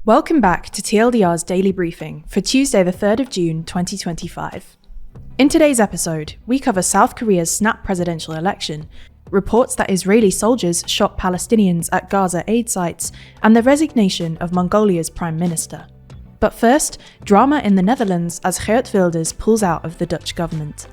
Welcome back to TLDR's daily briefing for Tuesday the 3rd of June 2025. In today's episode, we cover South Korea's snap presidential election, reports that Israeli soldiers shot Palestinians at Gaza aid sites, and the resignation of Mongolia's prime minister. But first, drama in the Netherlands as Geert Wilders pulls out of the Dutch government.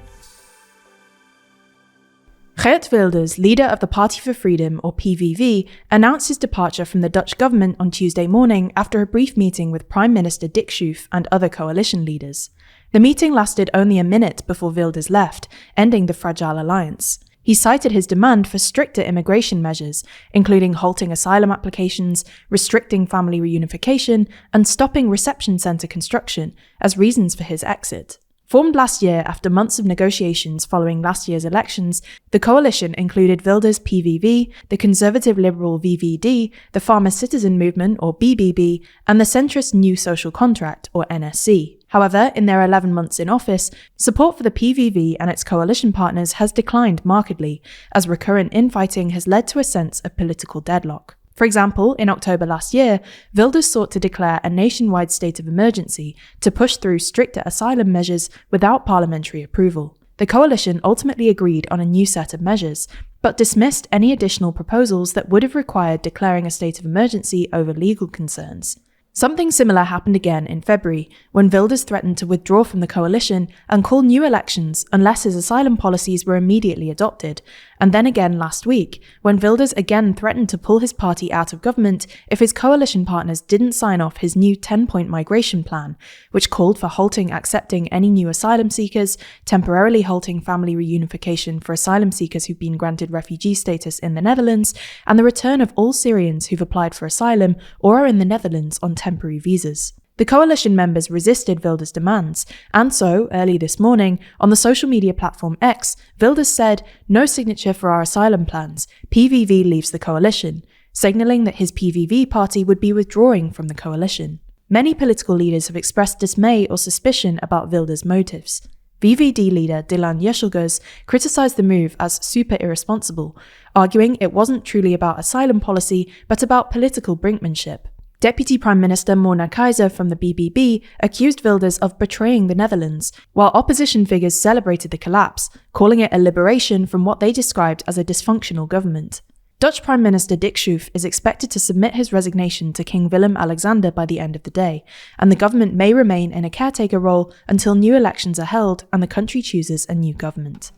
Geert Wilders, leader of the Party for Freedom, or PVV, announced his departure from the Dutch government on Tuesday morning after a brief meeting with Prime Minister Dick Schoof and other coalition leaders. The meeting lasted only a minute before Wilders left, ending the fragile alliance. He cited his demand for stricter immigration measures, including halting asylum applications, restricting family reunification, and stopping reception centre construction, as reasons for his exit. Formed last year after months of negotiations following last year's elections, the coalition included Wilders' PVV, the Conservative Liberal VVD, the Farmer Citizen Movement, or BBB, and the centrist New Social Contract, or NSC. However, in their 11 months in office, support for the PVV and its coalition partners has declined markedly, as recurrent infighting has led to a sense of political deadlock. For example, in October last year, Wilders sought to declare a nationwide state of emergency to push through stricter asylum measures without parliamentary approval. The coalition ultimately agreed on a new set of measures, but dismissed any additional proposals that would have required declaring a state of emergency over legal concerns. Something similar happened again in February, when Wilders threatened to withdraw from the coalition and call new elections unless his asylum policies were immediately adopted, and then again last week, when Wilders again threatened to pull his party out of government if his coalition partners didn't sign off his new 10-point migration plan, which called for halting accepting any new asylum seekers, temporarily halting family reunification for asylum seekers who've been granted refugee status in the Netherlands, and the return of all Syrians who've applied for asylum or are in the Netherlands on temporary visas. The coalition members resisted Wilders' demands, and so, early this morning, on the social media platform X, Wilders said, "No signature for our asylum plans. PVV leaves the coalition," signalling that his PVV party would be withdrawing from the coalition. Many political leaders have expressed dismay or suspicion about Wilders' motives. VVD leader Dylan Yeşilgöz criticized the move as super irresponsible, arguing it wasn't truly about asylum policy, but about political brinkmanship. Deputy Prime Minister Mona Keizer from the BBB accused Wilders of betraying the Netherlands, while opposition figures celebrated the collapse, calling it a liberation from what they described as a dysfunctional government. Dutch Prime Minister Dick Schoof is expected to submit his resignation to King Willem-Alexander by the end of the day, and the government may remain in a caretaker role until new elections are held and the country chooses a new government.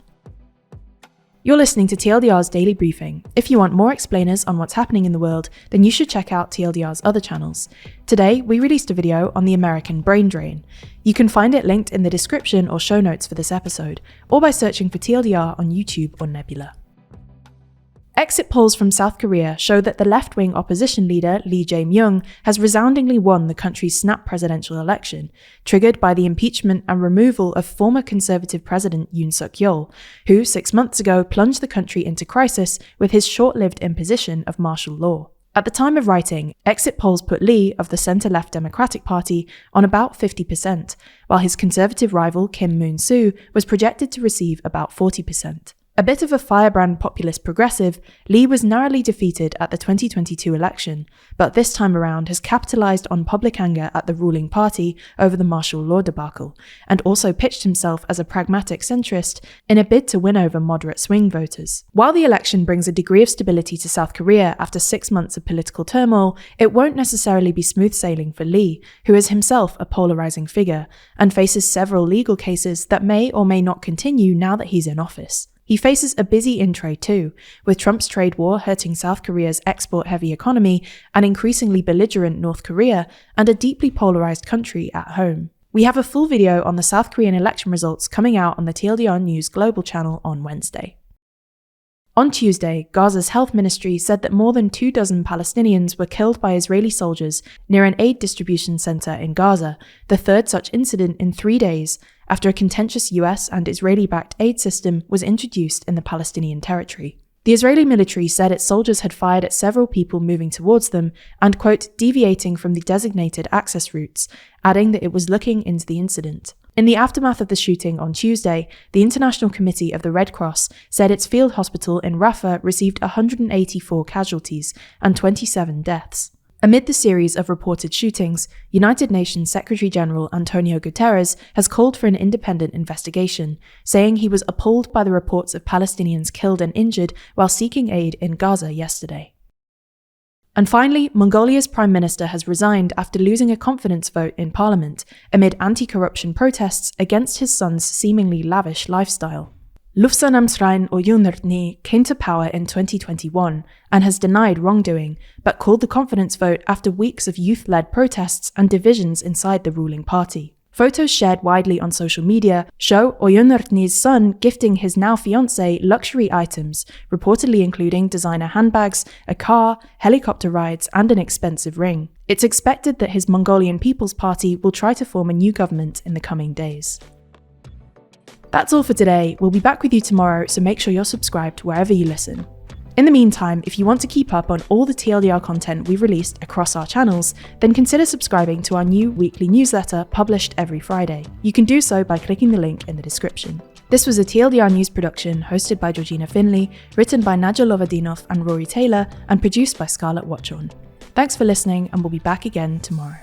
You're listening to TLDR's daily briefing. If you want more explainers on what's happening in the world, then you should check out TLDR's other channels. Today, we released a video on the American brain drain. You can find it linked in the description or show notes for this episode, or by searching for TLDR on YouTube or Nebula. Exit polls from South Korea show that the left-wing opposition leader Lee Jae-myung has resoundingly won the country's snap presidential election, triggered by the impeachment and removal of former Conservative President Yoon Suk-yeol, who 6 months ago plunged the country into crisis with his short-lived imposition of martial law. At the time of writing, exit polls put Lee of the centre-left Democratic Party on about 50%, while his Conservative rival Kim Moon-soo was projected to receive about 40%. A bit of a firebrand populist progressive, Lee was narrowly defeated at the 2022 election, but this time around has capitalised on public anger at the ruling party over the martial law debacle, and also pitched himself as a pragmatic centrist in a bid to win over moderate swing voters. While the election brings a degree of stability to South Korea after 6 months of political turmoil, it won't necessarily be smooth sailing for Lee, who is himself a polarising figure, and faces several legal cases that may or may not continue now that he's in office. He faces a busy in-trade too, with Trump's trade war hurting South Korea's export-heavy economy, an increasingly belligerent North Korea, and a deeply polarized country at home. We have a full video on the South Korean election results coming out on the TLDR News Global channel on Wednesday. On Tuesday, Gaza's health ministry said that more than 24 Palestinians were killed by Israeli soldiers near an aid distribution center in Gaza, the third such incident in 3 days, after a contentious US and Israeli-backed aid system was introduced in the Palestinian territory. The Israeli military said its soldiers had fired at several people moving towards them and, quote, deviating from the designated access routes, adding that it was looking into the incident. In the aftermath of the shooting on Tuesday, the International Committee of the Red Cross said its field hospital in Rafah received 184 casualties and 27 deaths. Amid the series of reported shootings, United Nations Secretary-General Antonio Guterres has called for an independent investigation, saying he was appalled by the reports of Palestinians killed and injured while seeking aid in Gaza yesterday. And finally, Mongolia's prime minister has resigned after losing a confidence vote in parliament amid anti-corruption protests against his son's seemingly lavish lifestyle. Lufsanamsrein Oyunurtni came to power in 2021 and has denied wrongdoing, but called the confidence vote after weeks of youth-led protests and divisions inside the ruling party. Photos shared widely on social media show Oyunurtni's son gifting his now fiancée luxury items, reportedly including designer handbags, a car, helicopter rides, and an expensive ring. It's expected that his Mongolian People's Party will try to form a new government in the coming days. That's all for today. We'll be back with you tomorrow, so make sure you're subscribed wherever you listen. In the meantime, if you want to keep up on all the TLDR content we've released across our channels, then consider subscribing to our new weekly newsletter published every Friday. You can do so by clicking the link in the description. This was a TLDR news production hosted by Georgina Findlay, written by Nadja Lovadinov and Rory Taylor, and produced by Scarlett Watchorn. Thanks for listening, and we'll be back again tomorrow.